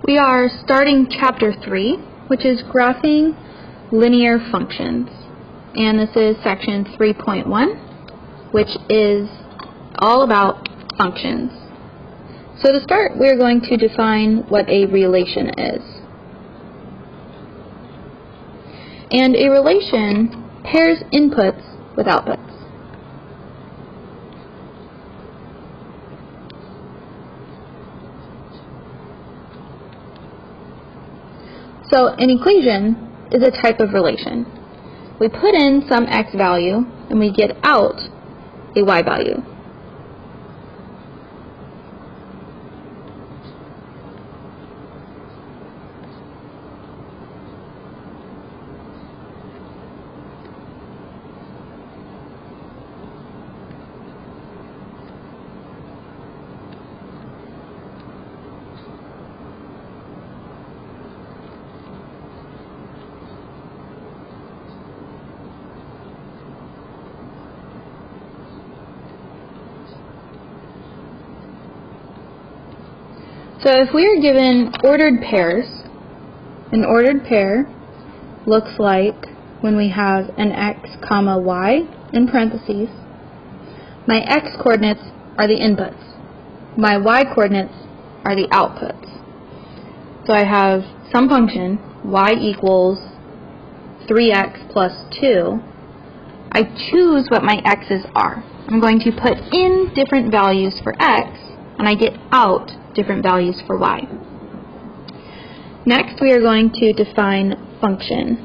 We are starting Chapter 3, which is Graphing Linear Functions. And this is Section 3.1, which is all about functions. So to start, we're going to define what a relation is. And a relation pairs inputs with outputs. So an equation is a type of relation. We put in some x value and we get out a y value. So if we are given ordered pairs, an ordered pair looks like when we have an x comma y in parentheses. My x coordinates are the inputs. My y coordinates are the outputs. So I have some function, y equals 3x plus 2. I choose what my x's are. I'm going to put in different values for x, and I get out different values for y. Next, we are going to define function.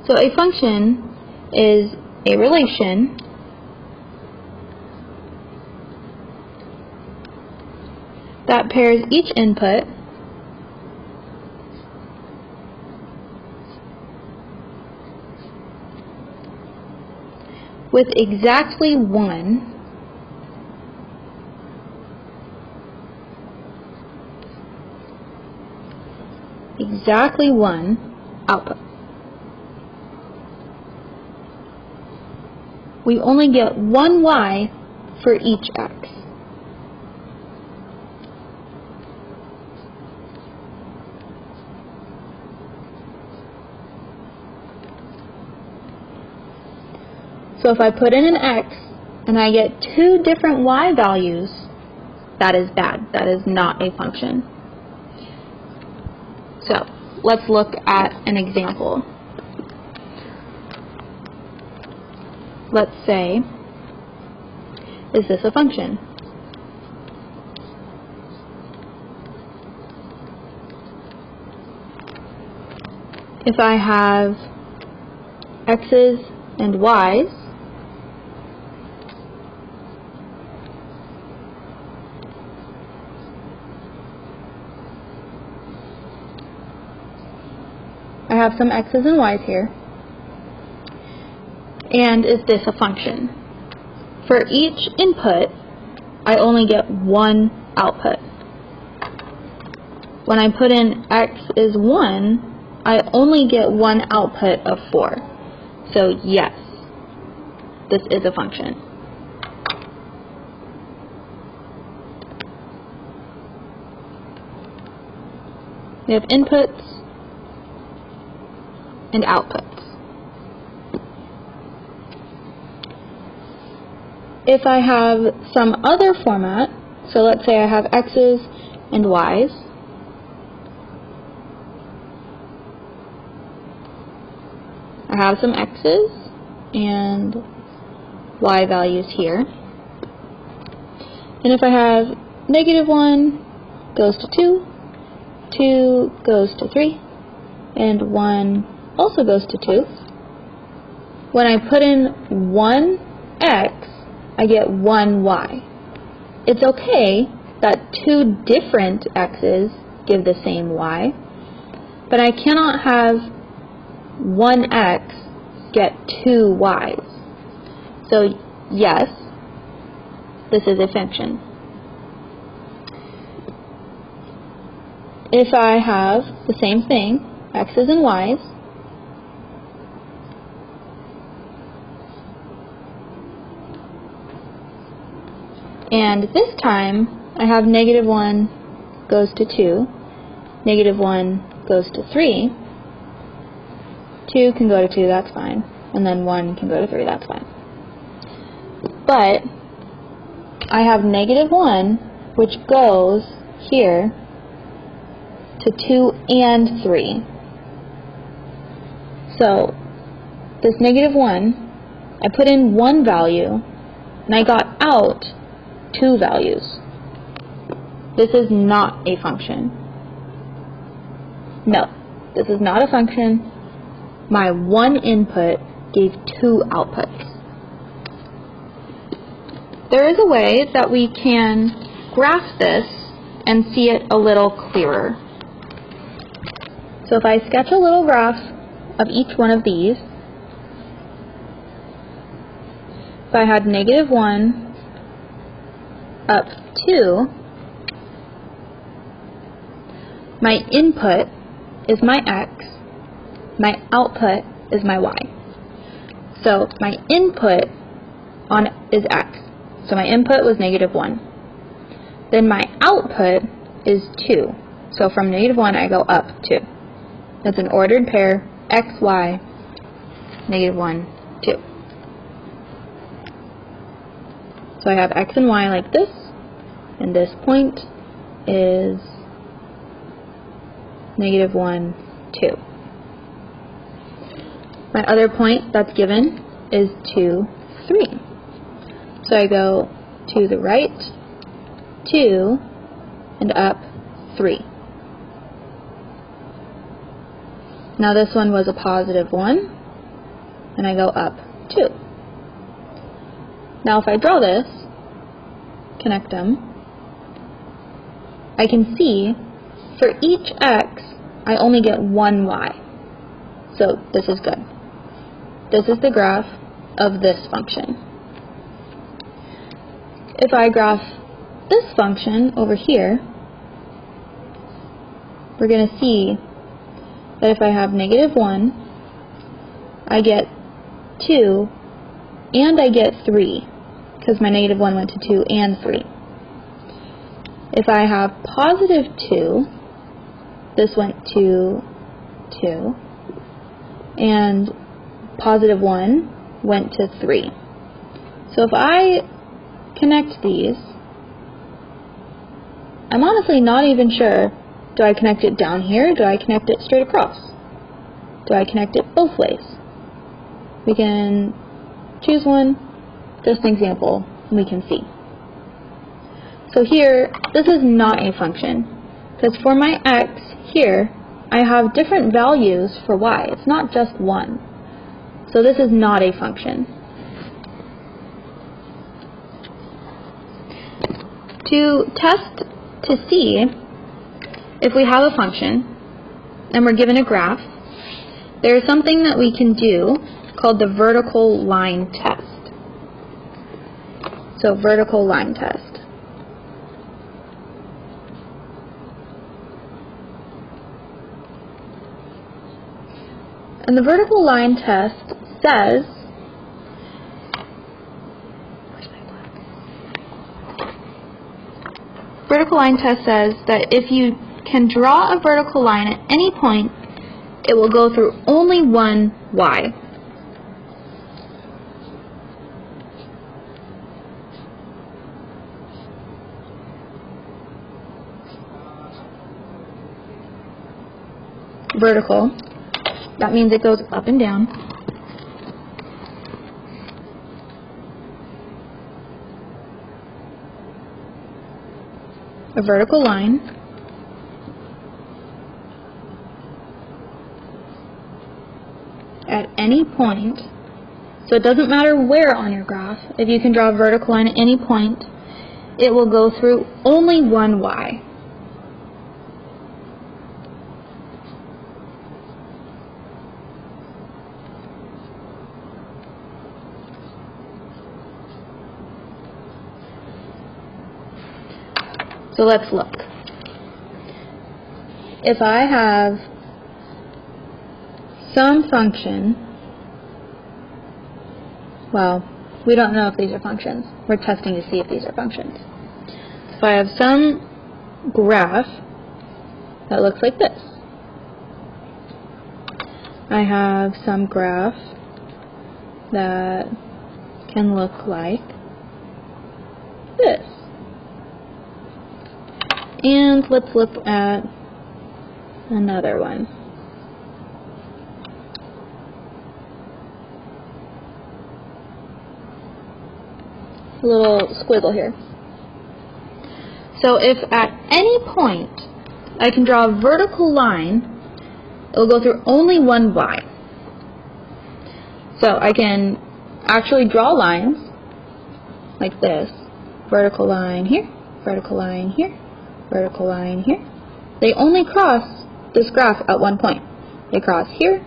So a function is a relation that pairs each input with exactly one output. We only get one y for each x. So if I put in an x and I get two different y values, that is bad. That is not a function. So let's look at an example. Let's say, is this a function? If I have x's and y's, I have some x's and y's here. And is this a function? For each input, I only get one output. When I put in x is 1, I only get one output of 4. So yes, this is a function. We have inputs and outputs. If I have some other format, so let's say I have x's and y's, I have some x's and y values here. And if I have -1 goes to 2, 2 goes to 3, and 1 also goes to 2. When I put in one x, I get one y. It's okay that two different x's give the same y, but I cannot have one x get two y's. So yes, this is a function. If I have the same thing, x's and y's, And this time, I have negative 1 goes to 2, negative 1 goes to 3, 2 can go to 2, that's fine, and then 1 can go to 3, that's fine. But I have negative 1, which goes here to 2 and 3. So this negative 1, I put in one value, and I got out 2 values. This is not a function. No, this is not a function. My one input gave 2 outputs. There is a way that we can graph this and see it a little clearer. So if I sketch a little graph of each one of these, if I had negative 1 up 2, my input is my x, my output is my y. So my input is x. So my input was negative 1. Then my output is 2. So from negative 1 I go up 2. That's an ordered pair, x, y, negative 1, 2. So I have x and y like this, and this point is negative 1, 2. My other point that's given is 2, 3. So I go to the right, 2, and up 3. Now this one was a positive 1, and I go up 2. Now if I draw this, connect them, I can see for each x, I only get one y. So this is good. This is the graph of this function. If I graph this function over here, we're going to see that if I have negative 1, I get 2, and I get 3, because my negative 1 went to 2 and 3. If I have positive 2, this went to 2, and positive 1 went to 3. So if I connect these, I'm honestly not even sure, do I connect it down here, do I connect it straight across? Do I connect it both ways? We can choose one, just an example, and we can see. So here, this is not a function, because for my x here, I have different values for y. It's not just one. So this is not a function. To test to see if we have a function and we're given a graph, there is something that we can do called the vertical line test. So vertical line test. And the vertical line test says, vertical line test says that if you can draw a vertical line at any point, it will go through only one y. Vertical, that means it goes up and down. A vertical line at any point, so it doesn't matter where on your graph, if you can draw a vertical line at any point, it will go through only one y. So let's look. If I have some function, well, We don't know if these are functions. We're testing to see if these are functions. So I have some graph that looks like this. I have some graph that can look like this. And let's look at another one. A little squiggle here. So if at any point I can draw a vertical line, it will go through only one y. So I can actually draw lines like this. Vertical line here, vertical line here, vertical line here. They only cross this graph at one point. They cross here,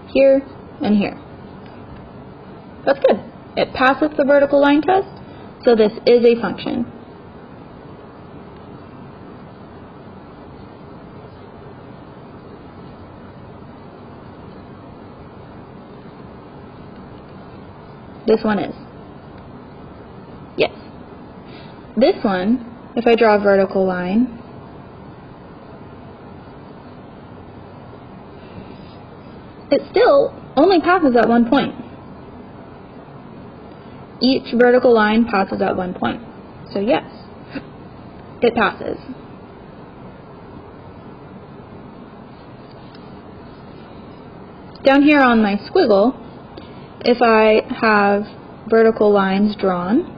here, and here. That's good. It passes the vertical line test, so this is a function. This one is. Yes. This one, if I draw a vertical line, it still only passes at one point. Each vertical line passes at one point. So yes, it passes. Down here on my squiggle, if I have vertical lines drawn,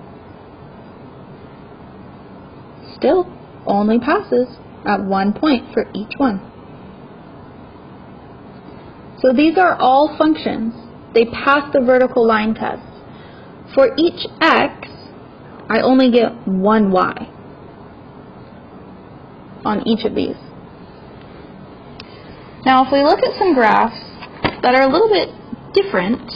still only passes at one point for each one. So these are all functions. They pass the vertical line test. For each x, I only get one y on each of these. Now if we look at some graphs that are a little bit different,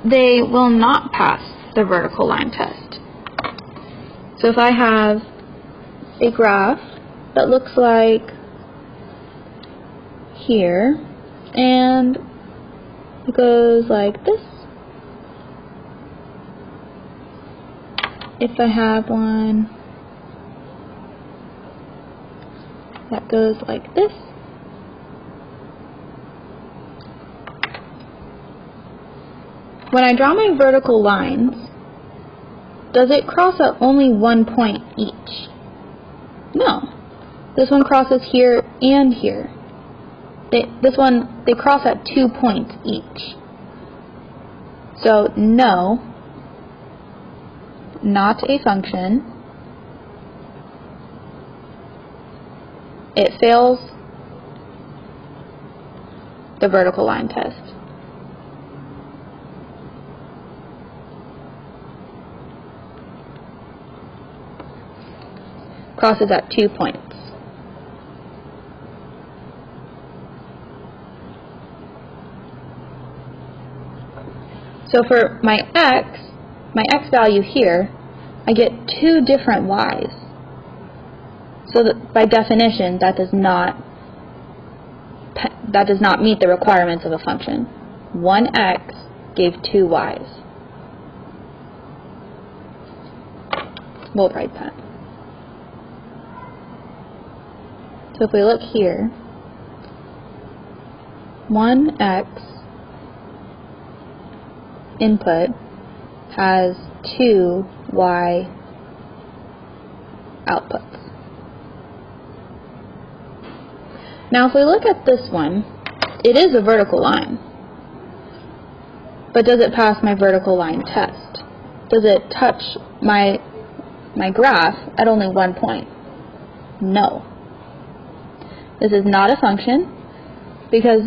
they will not pass the vertical line test. So if I have a graph that looks like here, and it goes like this. If I have one that goes like this, when I draw my vertical lines, does it cross at only one point each? No. This one crosses here and here. They cross at 2 points each. So no, not a function. It fails the vertical line test. Crosses at 2 points. So for my x value here, I get two different y's. So that by definition, that does not meet the requirements of a function. One x gave two y's. Bold right pen. So if we look here, 1x input has 2y outputs. Now if we look at this one, it is a vertical line. But does it pass my vertical line test? Does it touch my graph at only 1 point? No. This is not a function because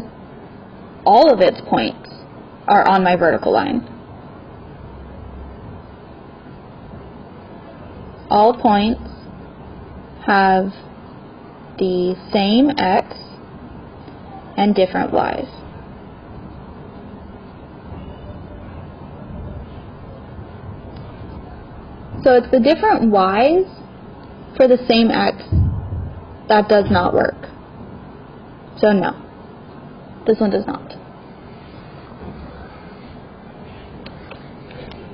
all of its points are on my vertical line. All points have the same x and different y's. So it's the different y's for the same x that does not work. So no, this one does not.